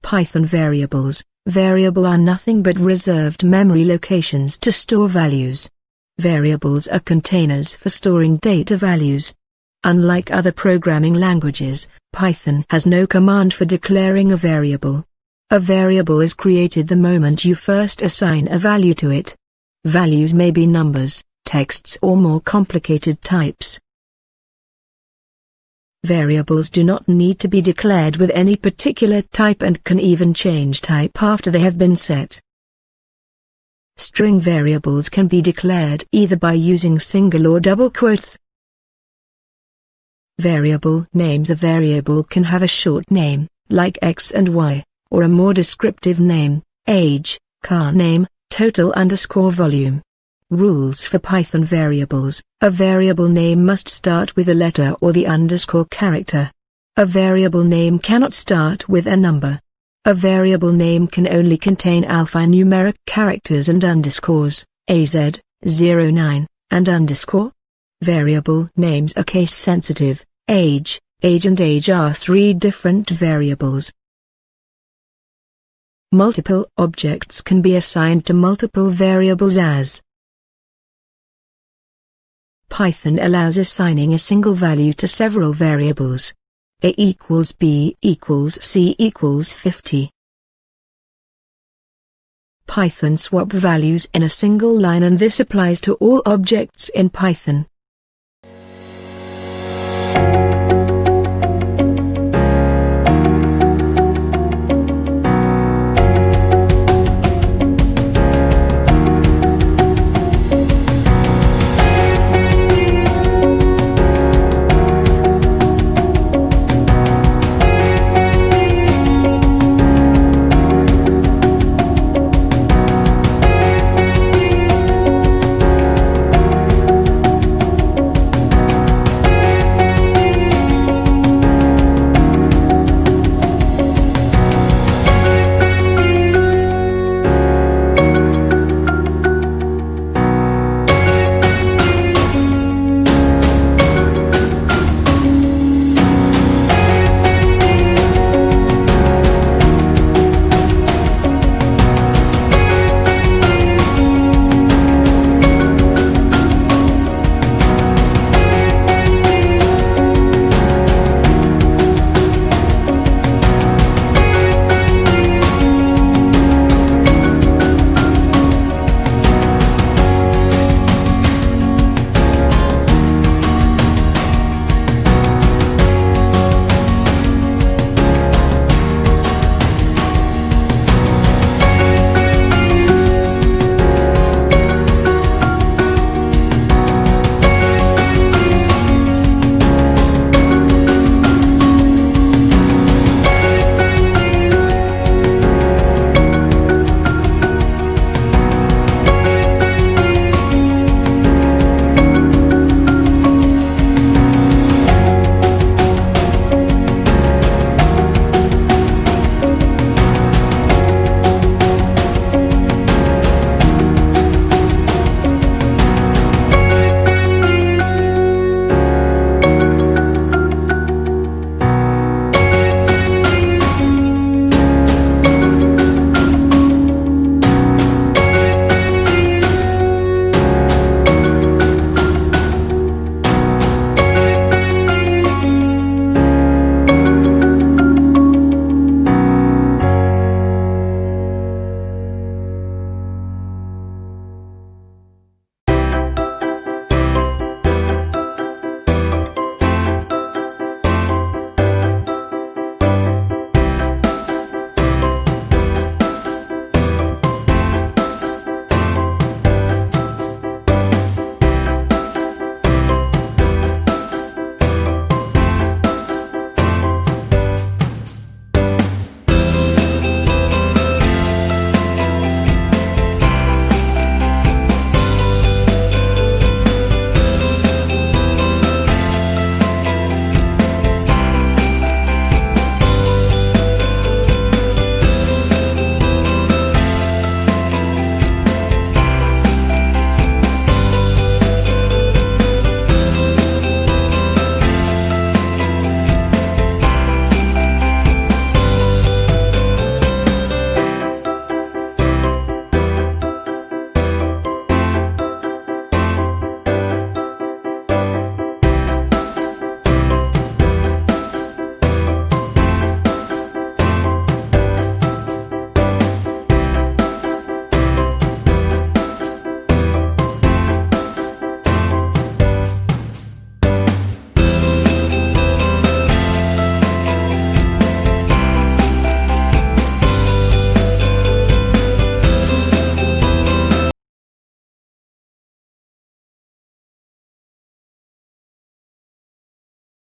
Python variables. Variable are nothing but reserved memory locations to store values. Variables are containers for storing data values. Unlike other programming languages, Python has no command for declaring a variable. A variable is created the moment you first assign a value to it. Values may be numbers, texts, or more complicated types. Variables do not need to be declared with any particular type and can even change type after they have been set. String variables can be declared either by using single or double quotes. Variable names. A variable can have a short name, like X and Y, or a more descriptive name, age, carname, total_volume. Rules for Python variables. A variable name must start with a letter or the underscore character. A variable name cannot start with a number. A variable name can only contain alphanumeric characters and underscores, AZ, 09, and underscore. Variable names are case-sensitive. Age and age are three different variables. Multiple objects can be assigned to multiple variables as. Python allows assigning a single value to several variables. A equals B equals C equals 50. Python swap values in a single line, and this applies to all objects in Python.